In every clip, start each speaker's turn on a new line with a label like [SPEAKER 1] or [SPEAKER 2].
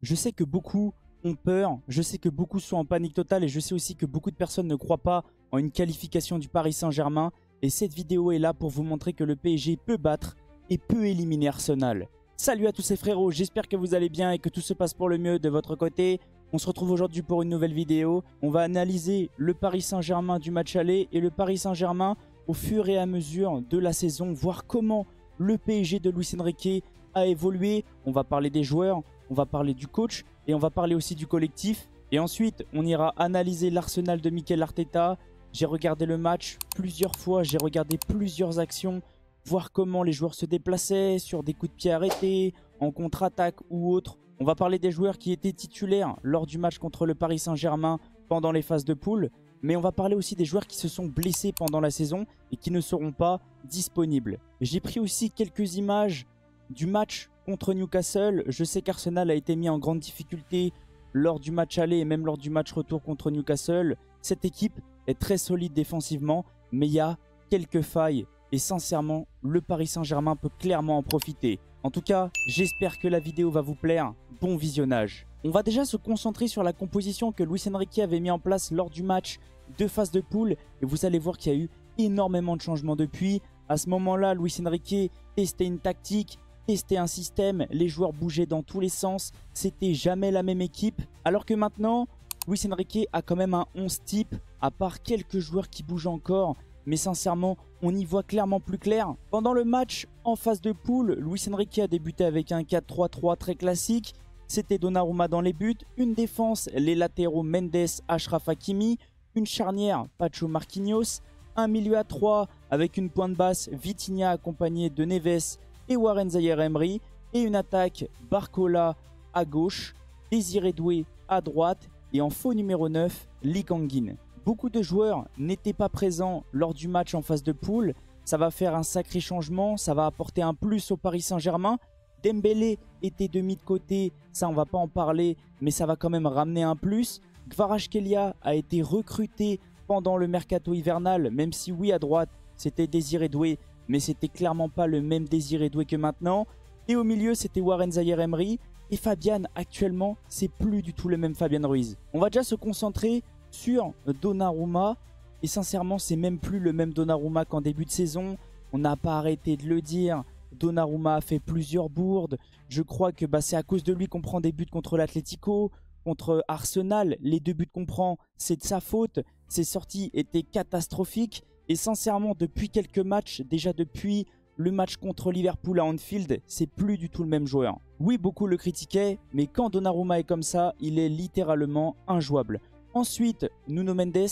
[SPEAKER 1] Je sais que beaucoup ont peur, je sais que beaucoup sont en panique totale et je sais aussi que beaucoup de personnes ne croient pas en une qualification du Paris Saint-Germain. Et cette vidéo est là pour vous montrer que le PSG peut battre et peut éliminer Arsenal. Salut à tous ces frérots, j'espère que vous allez bien et que tout se passe pour le mieux de votre côté. On se retrouve aujourd'hui pour une nouvelle vidéo. On va analyser le Paris Saint-Germain du match aller et le Paris Saint-Germain au fur et à mesure de la saison. Voir comment le PSG de Luis Enrique a évolué. On va parler des joueurs, on va parler du coach et on va parler aussi du collectif. Et ensuite, on ira analyser l'Arsenal de Mikel Arteta. J'ai regardé le match plusieurs fois, j'ai regardé plusieurs actions. Voir comment les joueurs se déplaçaient sur des coups de pied arrêtés, en contre-attaque ou autre. On va parler des joueurs qui étaient titulaires lors du match contre le Paris Saint-Germain pendant les phases de poule. Mais on va parler aussi des joueurs qui se sont blessés pendant la saison et qui ne seront pas disponibles. J'ai pris aussi quelques images du match contre Newcastle. Je sais qu'Arsenal a été mis en grande difficulté lors du match aller et même lors du match retour contre Newcastle. Cette équipe est très solide défensivement, mais il y a quelques failles. Et sincèrement, le Paris Saint-Germain peut clairement en profiter. En tout cas, j'espère que la vidéo va vous plaire. Bon visionnage. On va déjà se concentrer sur la composition que Luis Enrique avait mis en place lors du match de phase de poule. Et vous allez voir qu'il y a eu énormément de changements depuis. À ce moment-là, Luis Enrique testait une tactique, testait un système. Les joueurs bougeaient dans tous les sens. C'était jamais la même équipe. Alors que maintenant, Luis Enrique a quand même un 11 type, à part quelques joueurs qui bougent encore. Mais sincèrement, on y voit clairement plus clair. Pendant le match en phase de poule, Luis Enrique a débuté avec un 4-3-3 très classique. C'était Donnarumma dans les buts, une défense, les latéraux Mendes, Achraf Hakimi, une charnière, Pacho Marquinhos, un milieu à 3 avec une pointe basse, Vitinha accompagné de Neves et Warren Zaïre-Emery, et une attaque, Barcola à gauche, Désiré Doué à droite, et en faux numéro 9, Lee Kang-in. Beaucoup de joueurs n'étaient pas présents lors du match en phase de poule. Ça va faire un sacré changement, ça va apporter un plus au Paris Saint-Germain. Dembélé était de mis de côté, ça on va pas en parler, mais ça va quand même ramener un plus. Kvaratskhelia a été recruté pendant le mercato hivernal, même si oui à droite c'était Désiré Doué, mais c'était clairement pas le même Désiré Doué que maintenant. Et au milieu c'était Warren Zaïre-Emery. Et Fabian actuellement c'est plus du tout le même Fabian Ruiz. On va déjà se concentrer sur Donnarumma, et sincèrement c'est même plus le même Donnarumma qu'en début de saison. On n'a pas arrêté de le dire, Donnarumma a fait plusieurs bourdes. Je crois que c'est à cause de lui qu'on prend des buts contre l'Atlético, contre Arsenal. Les 2 buts qu'on prend, c'est de sa faute. Ses sorties étaient catastrophiques, et sincèrement depuis quelques matchs, déjà depuis le match contre Liverpool à Anfield, c'est plus du tout le même joueur. Oui, beaucoup le critiquaient, mais quand Donnarumma est comme ça, il est littéralement injouable. Ensuite, Nuno Mendes,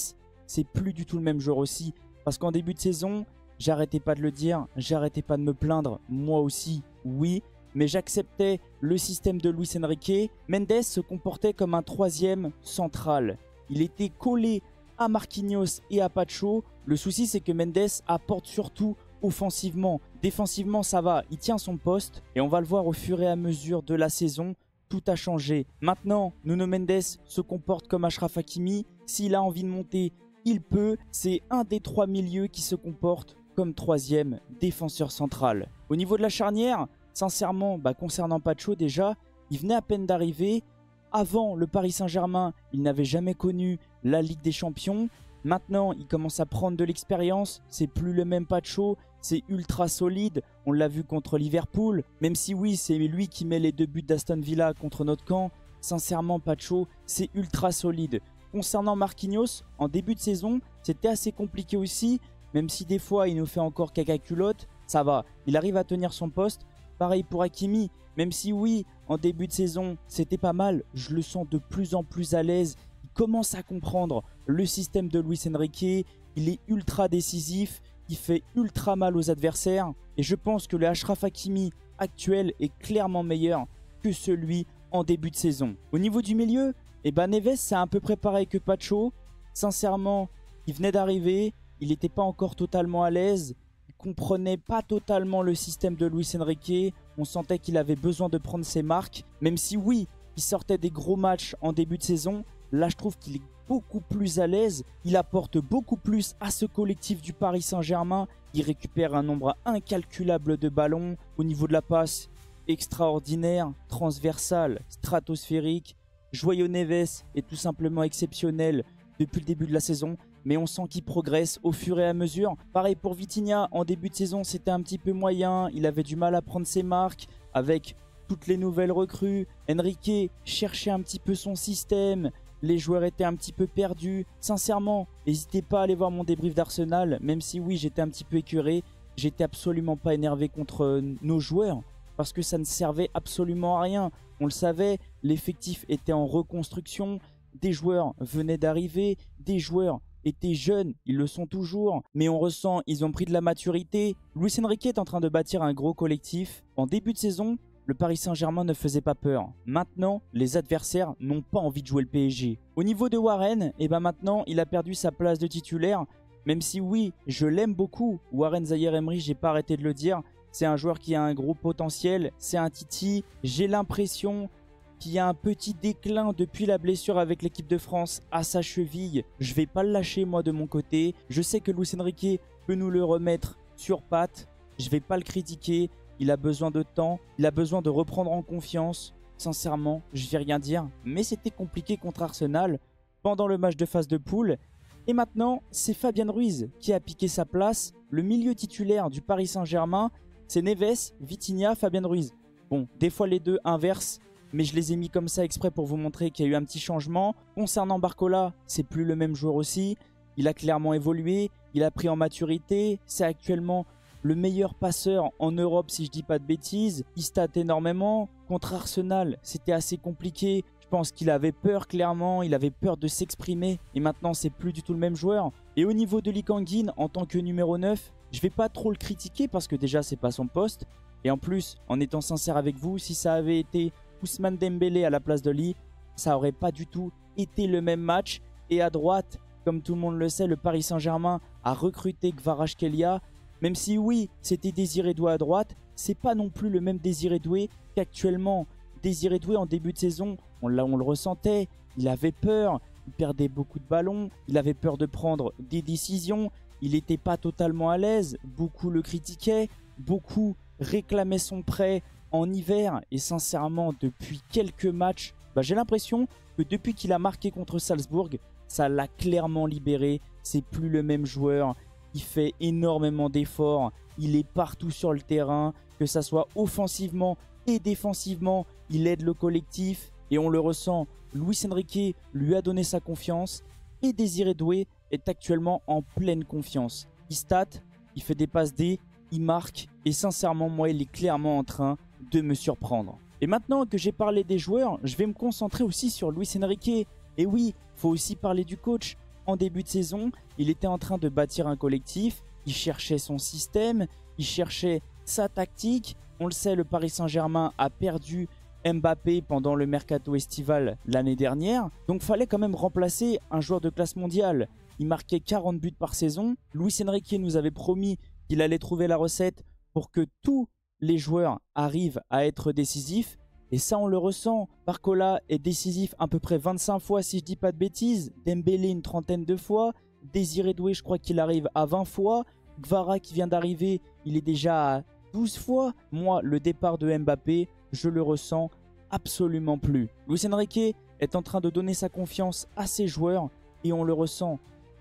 [SPEAKER 1] c'est plus du tout le même joueur aussi. Parce qu'en début de saison, j'arrêtais pas de le dire, j'arrêtais pas de me plaindre. Moi aussi, oui. Mais j'acceptais le système de Luis Enrique. Mendes se comportait comme un 3e central. Il était collé à Marquinhos et à Pacho. Le souci, c'est que Mendes apporte surtout offensivement. Défensivement, ça va, il tient son poste. Et on va le voir au fur et à mesure de la saison. Tout a changé. Maintenant, Nuno Mendes se comporte comme Achraf Hakimi. S'il a envie de monter, il peut. C'est un des 3 milieux qui se comporte comme 3e défenseur central. Au niveau de la charnière, sincèrement, concernant Pacho déjà, il venait à peine d'arriver. Avant le Paris Saint-Germain, il n'avait jamais connu la Ligue des Champions. Maintenant, il commence à prendre de l'expérience. C'est plus le même Pacho. C'est ultra solide, on l'a vu contre Liverpool. Même si oui, c'est lui qui met les 2 buts d'Aston Villa contre notre camp. Sincèrement, Pacho, c'est ultra solide. Concernant Marquinhos, en début de saison, c'était assez compliqué aussi. Même si des fois, il nous fait encore caca culotte, ça va. Il arrive à tenir son poste. Pareil pour Hakimi. Même si oui, en début de saison, c'était pas mal. Je le sens de plus en plus à l'aise. Il commence à comprendre le système de Luis Enrique. Il est ultra décisif. Il fait ultra mal aux adversaires. Et je pense que le Achraf Hakimi actuel est clairement meilleur que celui en début de saison. Au niveau du milieu, Neves c'est à peu près pareil que Pacho. Sincèrement, il venait d'arriver. Il n'était pas encore totalement à l'aise. Il ne comprenait pas totalement le système de Luis Enrique. On sentait qu'il avait besoin de prendre ses marques. Même si oui, il sortait des gros matchs en début de saison. Là, je trouve qu'il est beaucoup plus à l'aise. Il apporte beaucoup plus à ce collectif du Paris Saint-Germain. Il récupère un nombre incalculable de ballons. Au niveau de la passe, extraordinaire, transversal, stratosphérique. Joyeux Neves est tout simplement exceptionnel depuis le début de la saison, mais on sent qu'il progresse au fur et à mesure. Pareil pour Vitinha, en début de saison c'était un petit peu moyen, il avait du mal à prendre ses marques avec toutes les nouvelles recrues. Enrique cherchait un petit peu son système, les joueurs étaient un petit peu perdus. Sincèrement, n'hésitez pas à aller voir mon débrief d'Arsenal, même si oui j'étais un petit peu écœuré, j'étais absolument pas énervé contre nos joueurs, parce que ça ne servait absolument à rien. On le savait, l'effectif était en reconstruction, des joueurs venaient d'arriver, des joueurs étaient jeunes, ils le sont toujours, mais on ressent, ils ont pris de la maturité. Luis Enrique est en train de bâtir un gros collectif. En début de saison, le Paris Saint-Germain ne faisait pas peur. Maintenant, les adversaires n'ont pas envie de jouer le PSG. Au niveau de Warren, et ben maintenant, il a perdu sa place de titulaire, même si oui, je l'aime beaucoup. Warren Zaïre-Emery, j'ai pas arrêté de le dire, c'est un joueur qui a un gros potentiel, c'est un titi. J'ai l'impression qu'il y a un petit déclin depuis la blessure avec l'équipe de France à sa cheville. Je vais pas le lâcher moi de mon côté. Je sais que Luis Enrique peut nous le remettre sur pattes. Je vais pas le critiquer. Il a besoin de temps. Il a besoin de reprendre en confiance. Sincèrement, je vais rien dire. Mais c'était compliqué contre Arsenal pendant le match de phase de poule. Et maintenant, c'est Fabian Ruiz qui a piqué sa place. Le milieu titulaire du Paris Saint-Germain, c'est Neves, Vitinha, Fabian Ruiz. Bon, des fois les deux inversent, mais je les ai mis comme ça exprès pour vous montrer qu'il y a eu un petit changement. Concernant Barcola, c'est plus le même joueur aussi. Il a clairement évolué, il a pris en maturité. C'est actuellement le meilleur passeur en Europe si je dis pas de bêtises. Il state énormément. Contre Arsenal, c'était assez compliqué. Je pense qu'il avait peur clairement, il avait peur de s'exprimer. Et maintenant, c'est plus du tout le même joueur. Et au niveau de Lee Kang-in, en tant que numéro 9, je vais pas trop le critiquer parce que déjà, c'est pas son poste. Et en plus, en étant sincère avec vous, si ça avait été Ousmane Dembélé à la place de Lee, ça aurait pas du tout été le même match. Et à droite, comme tout le monde le sait, le Paris Saint-Germain a recruté Kvaratskhelia. Même si oui, c'était Désiré Doué à droite, c'est pas non plus le même Désiré Doué qu'actuellement. Désiré Doué en début de saison, on le ressentait, il avait peur, il perdait beaucoup de ballons, il avait peur de prendre des décisions, il n'était pas totalement à l'aise, beaucoup le critiquaient, beaucoup réclamaient son prêt en hiver. Et sincèrement, depuis quelques matchs, j'ai l'impression que depuis qu'il a marqué contre Salzbourg, ça l'a clairement libéré. C'est plus le même joueur. Il fait énormément d'efforts. Il est partout sur le terrain, que ça soit offensivement et défensivement. Il aide le collectif et on le ressent. Luis Enrique lui a donné sa confiance et Désiré Doué est actuellement en pleine confiance. Il state, il fait des passes D, il marque et sincèrement, moi, il est clairement en train de me surprendre. Et maintenant que j'ai parlé des joueurs, je vais me concentrer aussi sur Luis Enrique. Et oui, il faut aussi parler du coach. En début de saison, il était en train de bâtir un collectif, il cherchait son système, il cherchait sa tactique. On le sait, le Paris Saint-Germain a perdu Mbappé pendant le mercato estival l'année dernière. Donc fallait quand même remplacer un joueur de classe mondiale. Il marquait 40 buts par saison. Luis Enrique nous avait promis qu'il allait trouver la recette pour que tous les joueurs arrivent à être décisifs. Et ça, on le ressent. Barcola est décisif à peu près 25 fois, si je dis pas de bêtises. Dembélé, une trentaine de fois. Désiré Doué, je crois qu'il arrive à 20 fois. Kvara, qui vient d'arriver, il est déjà à 12 fois. Moi, le départ de Mbappé, je le ressens absolument plus. Luis Enrique est en train de donner sa confiance à ses joueurs et on le ressent.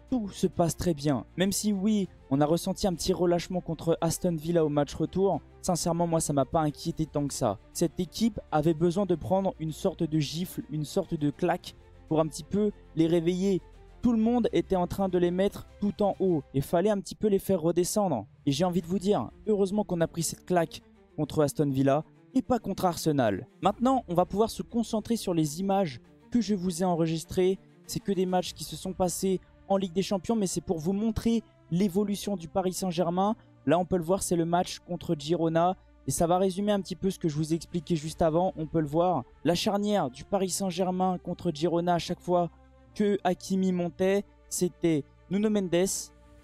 [SPEAKER 1] Tout se passe très bien. Même si oui, on a ressenti un petit relâchement contre Aston Villa au match retour, sincèrement, moi, ça m'a pas inquiété tant que ça. Cette équipe avait besoin de prendre une sorte de gifle, une sorte de claque pour un petit peu les réveiller. Tout le monde était en train de les mettre tout en haut et fallait un petit peu les faire redescendre. Et j'ai envie de vous dire, heureusement qu'on a pris cette claque contre Aston Villa et pas contre Arsenal. Maintenant, on va pouvoir se concentrer sur les images que je vous ai enregistrées. C'est que des matchs qui se sont passés en Ligue des Champions, mais c'est pour vous montrer l'évolution du Paris Saint-Germain. Là, on peut le voir, c'est le match contre Girona. Et ça va résumer un petit peu ce que je vous ai expliqué juste avant. On peut le voir, la charnière du Paris Saint-Germain contre Girona, à chaque fois que Hakimi montait, c'était Nuno Mendes,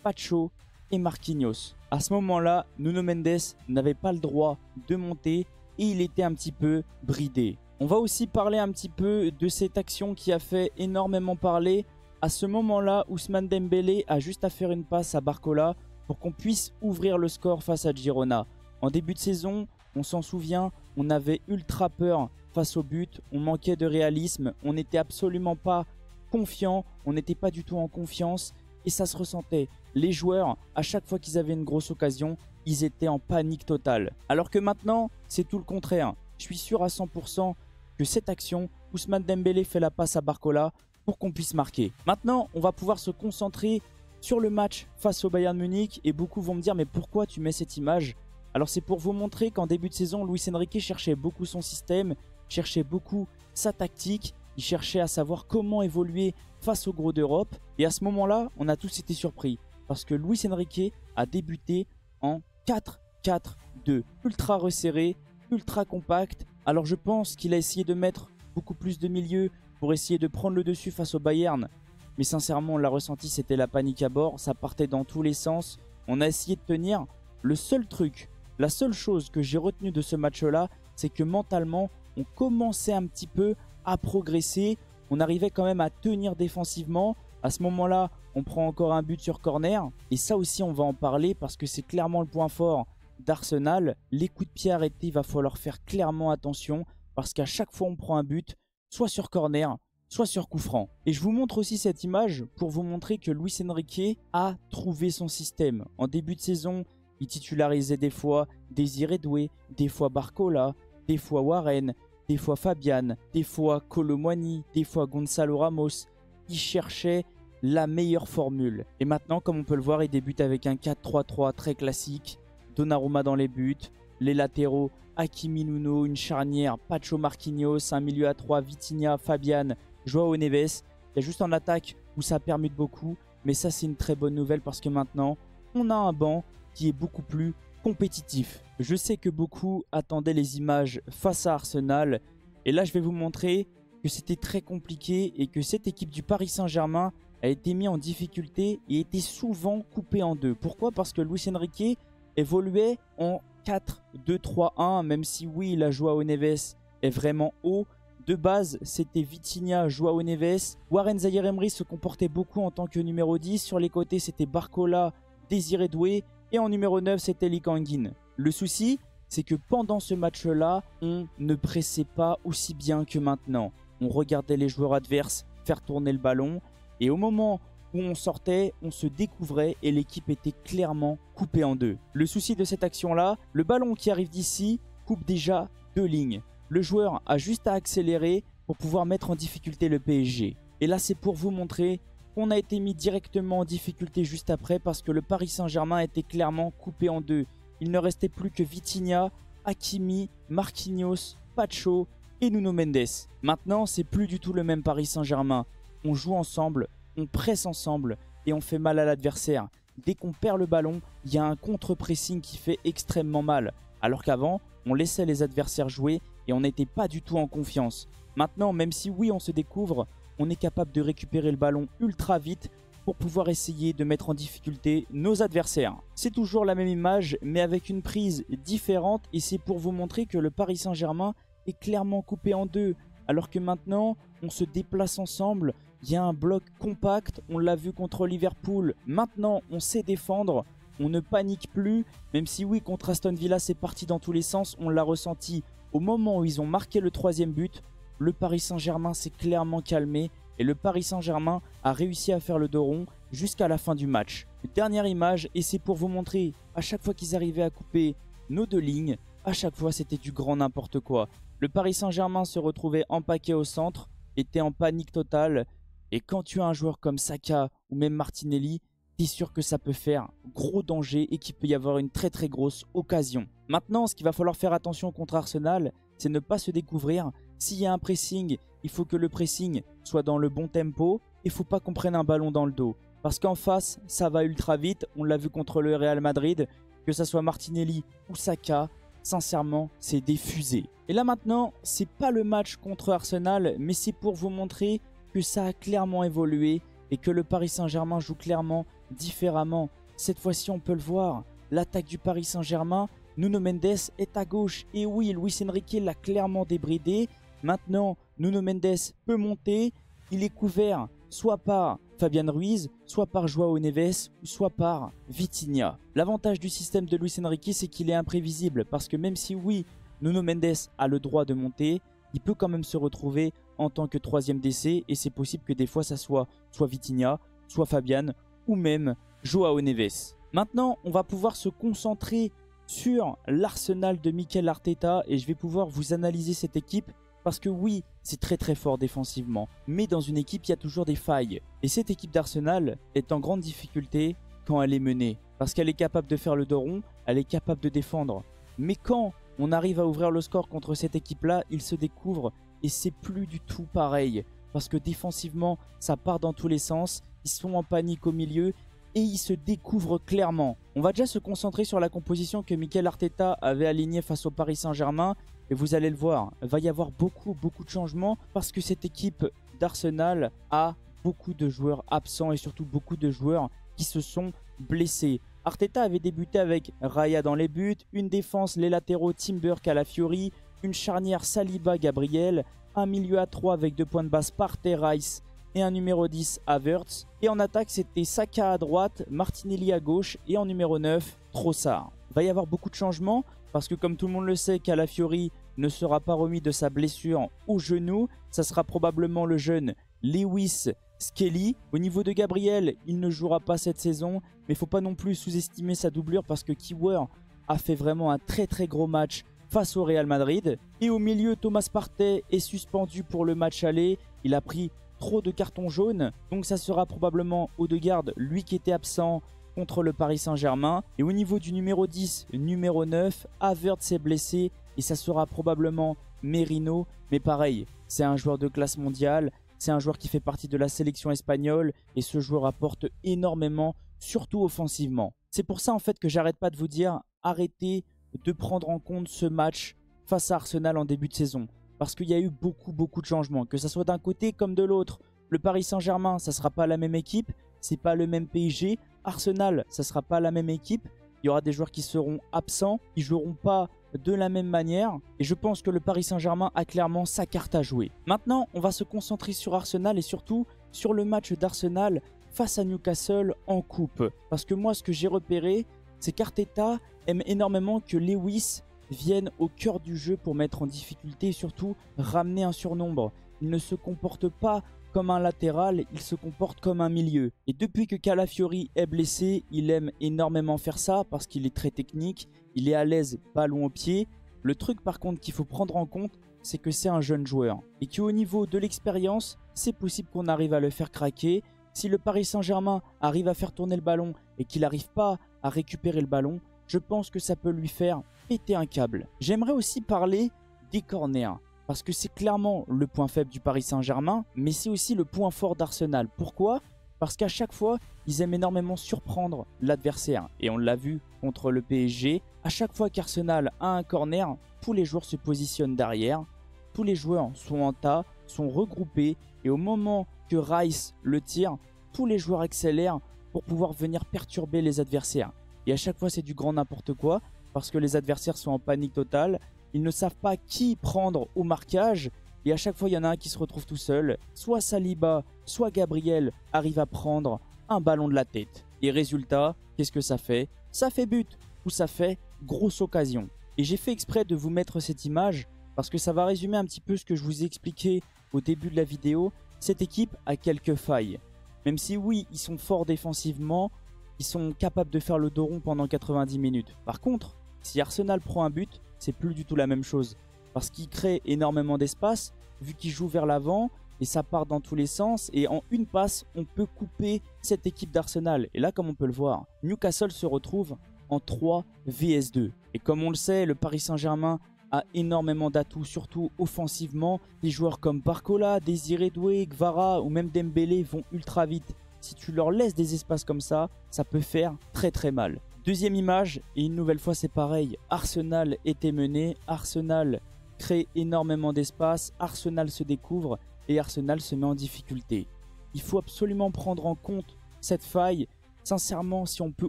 [SPEAKER 1] Pacho et Marquinhos. À ce moment-là, Nuno Mendes n'avait pas le droit de monter et il était un petit peu bridé. On va aussi parler un petit peu de cette action qui a fait énormément parler. À ce moment-là, Ousmane Dembélé a juste à faire une passe à Barcola pour qu'on puisse ouvrir le score face à Girona. En début de saison, on s'en souvient, on avait ultra peur face au but, on manquait de réalisme, on n'était absolument pas confiant, on n'était pas du tout en confiance et ça se ressentait. Les joueurs, à chaque fois qu'ils avaient une grosse occasion, ils étaient en panique totale. Alors que maintenant, c'est tout le contraire. Je suis sûr à 100% que cette action, Ousmane Dembélé fait la passe à Barcola pour qu'on puisse marquer. Maintenant, on va pouvoir se concentrer sur le match face au Bayern Munich et beaucoup vont me dire mais pourquoi tu mets cette image? Alors c'est pour vous montrer qu'en début de saison, Luis Enrique cherchait beaucoup son système, cherchait beaucoup sa tactique, il cherchait à savoir comment évoluer face aux gros d'Europe. Et à ce moment-là, on a tous été surpris parce que Luis Enrique a débuté en 4-4-2, ultra resserré, ultra compact. Alors je pense qu'il a essayé de mettre beaucoup plus de milieu pour essayer de prendre le dessus face au Bayern. Mais sincèrement, on l'a ressenti, c'était la panique à bord, ça partait dans tous les sens. On a essayé de tenir. Le seul truc, la seule chose que j'ai retenue de ce match-là, c'est que mentalement, on commençait un petit peu à progresser. On arrivait quand même à tenir défensivement. À ce moment-là, on prend encore un but sur corner. Et ça aussi, on va en parler parce que c'est clairement le point fort d'Arsenal. Les coups de pied arrêtés, il va falloir faire clairement attention parce qu'à chaque fois, on prend un but, soit sur corner, soit sur coup franc. Et je vous montre aussi cette image pour vous montrer que Luis Enrique a trouvé son système. En début de saison, il titularisait des fois Désiré Doué, des fois Barcola, des fois Warren, des fois Fabian, des fois Kolo Muani, des fois Gonzalo Ramos. Il cherchait la meilleure formule. Et maintenant, comme on peut le voir, il débute avec un 4-3-3 très classique. Donnarumma dans les buts, les latéraux, Hakimi Nuno, une charnière, Pacho Marquinhos, un milieu à 3, Vitinha, Fabian, Joao Neves. Il y a juste en attaque où ça permute beaucoup. Mais ça, c'est une très bonne nouvelle parce que maintenant, on a un banc qui est beaucoup plus compétitif. Je sais que beaucoup attendaient les images face à Arsenal. Et là, je vais vous montrer que c'était très compliqué et que cette équipe du Paris Saint-Germain a été mise en difficulté et était souvent coupée en deux. Pourquoi? Parce que Luis Enrique évoluait en 4-2-3-1, même si oui, la Joao Neves est vraiment haut. De base, c'était Vitinha, Joao Neves. Warren Zaïre-Emery se comportait beaucoup en tant que numéro 10. Sur les côtés, c'était Barcola, Désiré Doué. Et en numéro 9, c'était Lee Kang-in. Le souci, c'est que pendant ce match-là, on ne pressait pas aussi bien que maintenant. On regardait les joueurs adverses faire tourner le ballon. Et au moment où on sortait, on se découvrait et l'équipe était clairement coupée en deux. Le souci de cette action-là, le ballon qui arrive d'ici coupe déjà deux lignes. Le joueur a juste à accélérer pour pouvoir mettre en difficulté le PSG. Et là, c'est pour vous montrer qu'on a été mis directement en difficulté juste après parce que le Paris Saint-Germain était clairement coupé en deux. Il ne restait plus que Vitinha, Hakimi, Marquinhos, Pacho et Nuno Mendes. Maintenant, c'est plus du tout le même Paris Saint-Germain. On joue ensemble, on presse ensemble et on fait mal à l'adversaire. Dès qu'on perd le ballon, il y a un contre-pressing qui fait extrêmement mal. Alors qu'avant, on laissait les adversaires jouer et on n'était pas du tout en confiance. Maintenant, même si oui, on se découvre, on est capable de récupérer le ballon ultra vite pour pouvoir essayer de mettre en difficulté nos adversaires. C'est toujours la même image, mais avec une prise différente et c'est pour vous montrer que le Paris Saint-Germain est clairement coupé en deux. Alors que maintenant, on se déplace ensemble, il y a un bloc compact, on l'a vu contre Liverpool. Maintenant, on sait défendre, on ne panique plus, même si oui, contre Aston Villa, c'est parti dans tous les sens, on l'a ressenti. Au moment où ils ont marqué le troisième but, le Paris Saint-Germain s'est clairement calmé et le Paris Saint-Germain a réussi à faire le dos rond jusqu'à la fin du match. Dernière image, et c'est pour vous montrer, à chaque fois qu'ils arrivaient à couper nos deux lignes, à chaque fois c'était du grand n'importe quoi. Le Paris Saint-Germain se retrouvait empaqué au centre, était en panique totale, et quand tu as un joueur comme Saka ou même Martinelli, t'es sûr que ça peut faire gros danger et qu'il peut y avoir une très très grosse occasion. Maintenant, ce qu'il va falloir faire attention contre Arsenal, c'est ne pas se découvrir. S'il y a un pressing, il faut que le pressing soit dans le bon tempo. Il ne faut pas qu'on prenne un ballon dans le dos. Parce qu'en face, ça va ultra vite. On l'a vu contre le Real Madrid. Que ça soit Martinelli ou Saka, sincèrement, c'est des fusées. Et là maintenant, c'est pas le match contre Arsenal, mais c'est pour vous montrer que ça a clairement évolué et que le Paris Saint-Germain joue clairement différemment. Cette fois-ci, on peut le voir. L'attaque du Paris Saint-Germain, Nuno Mendes est à gauche. Et oui, Luis Enrique l'a clairement débridé. Maintenant, Nuno Mendes peut monter. Il est couvert soit par Fabian Ruiz, soit par Joao Neves, ou soit par Vitinha. L'avantage du système de Luis Enrique, c'est qu'il est imprévisible. Parce que même si oui, Nuno Mendes a le droit de monter, il peut quand même se retrouver en tant que 3e DC et c'est possible que des fois ça soit Vitinha, soit Fabian ou même Joao Neves. Maintenant, on va pouvoir se concentrer sur l'Arsenal de Mikel Arteta et je vais pouvoir vous analyser cette équipe parce que oui, c'est très fort défensivement, mais dans une équipe, il y a toujours des failles. Et cette équipe d'Arsenal est en grande difficulté quand elle est menée, parce qu'elle est capable de faire le dos rond, elle est capable de défendre. Mais quand on arrive à ouvrir le score contre cette équipe-là, il se découvre et c'est plus du tout pareil. Parce que défensivement, ça part dans tous les sens, ils sont en panique au milieu et ils se découvrent clairement. On va déjà se concentrer sur la composition que Mikel Arteta avait alignée face au Paris Saint-Germain. Et vous allez le voir, il va y avoir beaucoup de changements parce que cette équipe d'Arsenal a beaucoup de joueurs absents et surtout beaucoup de joueurs qui se sont blessés. Arteta avait débuté avec Raya dans les buts, une défense, les latéraux Timber, Calafiori, une charnière Saliba, Gabriel, un milieu à 3 avec 2 points de base Partey, Rice et un numéro 10 Havertz. Et en attaque, c'était Saka à droite, Martinelli à gauche et en numéro 9, Trossard. Il va y avoir beaucoup de changements parce que comme tout le monde le sait, Calafiori ne sera pas remis de sa blessure au genou. Ça sera probablement le jeune Lewis Skelly. Au niveau de Gabriel, il ne jouera pas cette saison. Mais il ne faut pas non plus sous-estimer sa doublure parce que Kiwer a fait vraiment un très gros match face au Real Madrid. Et au milieu, Thomas Partey est suspendu pour le match aller. Il a pris trop de cartons jaunes. Donc ça sera probablement Odegaard, lui qui était absent contre le Paris Saint-Germain. Et au niveau du numéro 10, numéro 9, Havertz s'est blessé et ça sera probablement Merino. Mais pareil, c'est un joueur de classe mondiale, c'est un joueur qui fait partie de la sélection espagnole et ce joueur apporte énormément, surtout offensivement. C'est pour ça en fait que j'arrête pas de vous dire, arrêtez de prendre en compte ce match face à Arsenal en début de saison. Parce qu'il y a eu beaucoup de changements, que ce soit d'un côté comme de l'autre. Le Paris Saint-Germain, ça ne sera pas la même équipe, c'est pas le même PSG. Arsenal, ça ne sera pas la même équipe. Il y aura des joueurs qui seront absents, qui ne joueront pas de la même manière. Et je pense que le Paris Saint-Germain a clairement sa carte à jouer. Maintenant, on va se concentrer sur Arsenal et surtout sur le match d'Arsenal face à Newcastle en coupe. Parce que moi, ce que j'ai repéré, c'est qu'Arteta aime énormément que Lewis vienne au cœur du jeu pour mettre en difficulté et surtout ramener un surnombre. Il ne se comporte pas comme un latéral, il se comporte comme un milieu. Et depuis que Calafiori est blessé, il aime énormément faire ça parce qu'il est très technique, il est à l'aise ballon au pied. Le truc par contre qu'il faut prendre en compte, c'est que c'est un jeune joueur. Et qu'au niveau de l'expérience, c'est possible qu'on arrive à le faire craquer. Si le Paris Saint-Germain arrive à faire tourner le ballon et qu'il n'arrive pas à récupérer le ballon, je pense que ça peut lui faire péter un câble. J'aimerais aussi parler des corners. Parce que c'est clairement le point faible du Paris Saint-Germain, mais c'est aussi le point fort d'Arsenal. Pourquoi ? Parce qu'à chaque fois, ils aiment énormément surprendre l'adversaire. Et on l'a vu contre le PSG. À chaque fois qu'Arsenal a un corner, tous les joueurs se positionnent derrière. Tous les joueurs sont en tas, sont regroupés. Et au moment que Rice le tire, tous les joueurs accélèrent pour pouvoir venir perturber les adversaires. Et à chaque fois, c'est du grand n'importe quoi. Parce que les adversaires sont en panique totale. Ils ne savent pas qui prendre au marquage et à chaque fois il y en a un qui se retrouve tout seul. Soit Saliba, soit Gabriel arrive à prendre un ballon de la tête. Et résultat, qu'est-ce que ça fait? Ça fait but ou ça fait grosse occasion. Et j'ai fait exprès de vous mettre cette image parce que ça va résumer un petit peu ce que je vous ai expliqué au début de la vidéo. Cette équipe a quelques failles. Même si oui, ils sont forts défensivement, ils sont capables de faire le dos rond pendant 90 minutes. Par contre, si Arsenal prend un but, c'est plus du tout la même chose. Parce qu'il crée énormément d'espace, vu qu'il joue vers l'avant, et ça part dans tous les sens. Et en une passe, on peut couper cette équipe d'Arsenal. Et là, comme on peut le voir, Newcastle se retrouve en 3 vs 2. Et comme on le sait, le Paris Saint-Germain a énormément d'atouts, surtout offensivement. Des joueurs comme Barcola, Désiré Doué, Gvara ou même Dembélé vont ultra vite. Si tu leur laisses des espaces comme ça peut faire très mal. Deuxième image, et une nouvelle fois c'est pareil, Arsenal était mené, Arsenal crée énormément d'espace, Arsenal se découvre et Arsenal se met en difficulté. Il faut absolument prendre en compte cette faille. Sincèrement, si on peut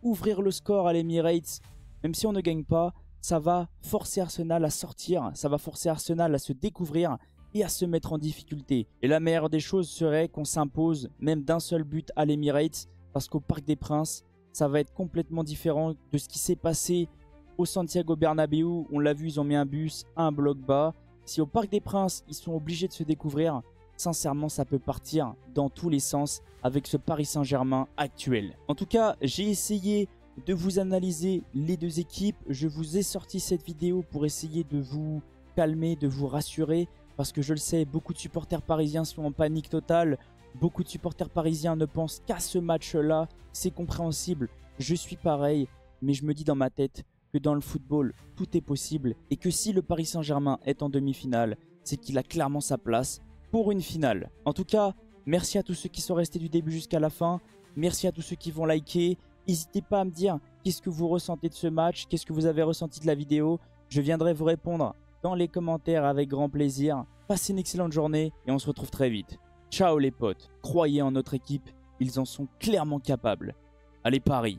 [SPEAKER 1] ouvrir le score à l'Emirates, même si on ne gagne pas, ça va forcer Arsenal à sortir, ça va forcer Arsenal à se découvrir et à se mettre en difficulté. Et la meilleure des choses serait qu'on s'impose même d'un seul but à l'Emirates, parce qu'au Parc des Princes, ça va être complètement différent de ce qui s'est passé au Santiago Bernabéu, on l'a vu, ils ont mis un bus, un bloc bas. Si au Parc des Princes, ils sont obligés de se découvrir, sincèrement, ça peut partir dans tous les sens avec ce Paris Saint-Germain actuel. En tout cas, j'ai essayé de vous analyser les deux équipes. Je vous ai sorti cette vidéo pour essayer de vous calmer, de vous rassurer. Parce que je le sais, beaucoup de supporters parisiens sont en panique totale. Beaucoup de supporters parisiens ne pensent qu'à ce match-là. C'est compréhensible. Je suis pareil. Mais je me dis dans ma tête que dans le football, tout est possible. Et que si le Paris Saint-Germain est en demi-finale, c'est qu'il a clairement sa place pour une finale. En tout cas, merci à tous ceux qui sont restés du début jusqu'à la fin. Merci à tous ceux qui vont liker. N'hésitez pas à me dire qu'est-ce que vous ressentez de ce match. Qu'est-ce que vous avez ressenti de la vidéo. Je viendrai vous répondre dans les commentaires avec grand plaisir. Passez une excellente journée et on se retrouve très vite. Ciao les potes. Croyez en notre équipe. Ils en sont clairement capables. Allez Paris.